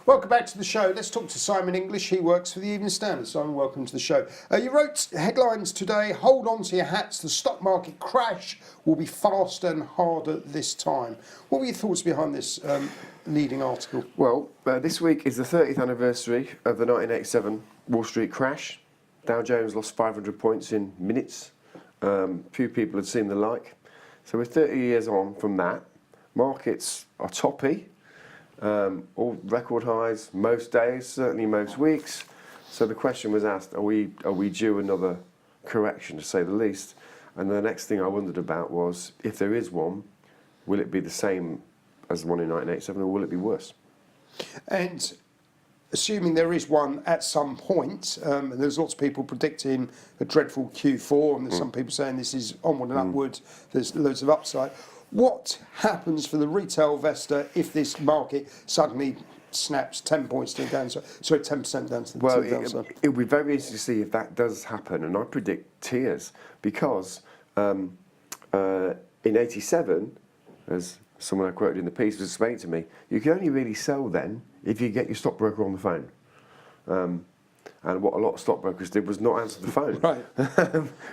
Welcome back to the show. Let's talk to Simon English. He works for the Evening Standard. Simon, welcome to the show. You wrote headlines today, hold on to your hats, the stock market crash will be faster and harder this time. What were your thoughts behind this leading article? Well, this week is the 30th anniversary of the 1987 Wall Street crash. Dow Jones lost 500 points in minutes. Few people had seen the like. So we're 30 years on from that. Markets are toppy. All record highs most days, certainly most weeks. So the question was asked, are we due another correction, to say the least? And the next thing I wondered about was, if there is one, will it be the same as the one in 1987, or will it be worse? And assuming there is one at some point, and there's lots of people predicting a dreadful Q4, and there's some people saying this is onward and upward, there's loads of upside. What happens for the retail investor if this market suddenly snaps 10 points to the downside, sorry, 10% down to the downside? It'll be very interesting to see if that does happen, and I predict tears, because in 87, as someone I quoted in the piece was explaining to me, you can only really sell then if you get your stockbroker on the phone. And what a lot of stockbrokers did was not answer the phone. Right.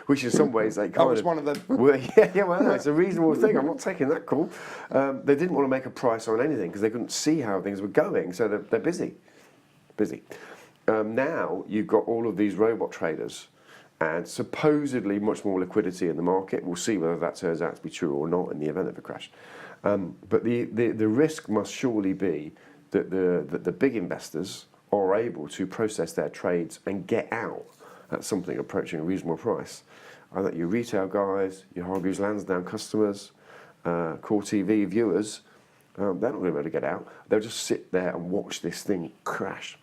Which in some ways they kind I was one of them. Well, no, it's a reasonable thing. I'm not taking that call. They didn't want to make a price on anything because they couldn't see how things were going, so they're busy. Now you've got all of these robot traders and supposedly much more liquidity in the market. We'll see whether that turns out to be true or not in the event of a crash. But the risk must surely be that the big investors are able to process their trades and get out at something approaching a reasonable price. And that your retail guys, your Hargreaves Lansdown customers, core TV viewers, they're not going to be able to get out. They'll just sit there and watch this thing crash.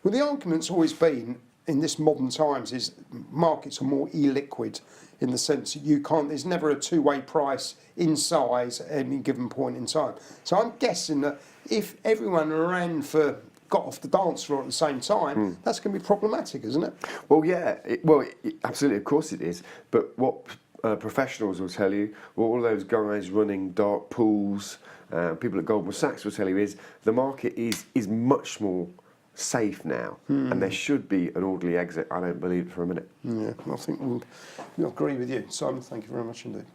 Well, the argument's always been, in this modern times, is markets are more illiquid in the sense that you can't, there's never a two-way price in size at any given point in time. So I'm guessing that if everyone got off the dance floor at the same time, that's going to be problematic, isn't it? Well, yeah, absolutely, of course it is. But what professionals will tell you, all those guys running dark pools, people at Goldman Sachs will tell you, is the market is much more safe now, and there should be an orderly exit. I don't believe it for a minute. Yeah, I think we'll agree with you. Simon, thank you very much indeed.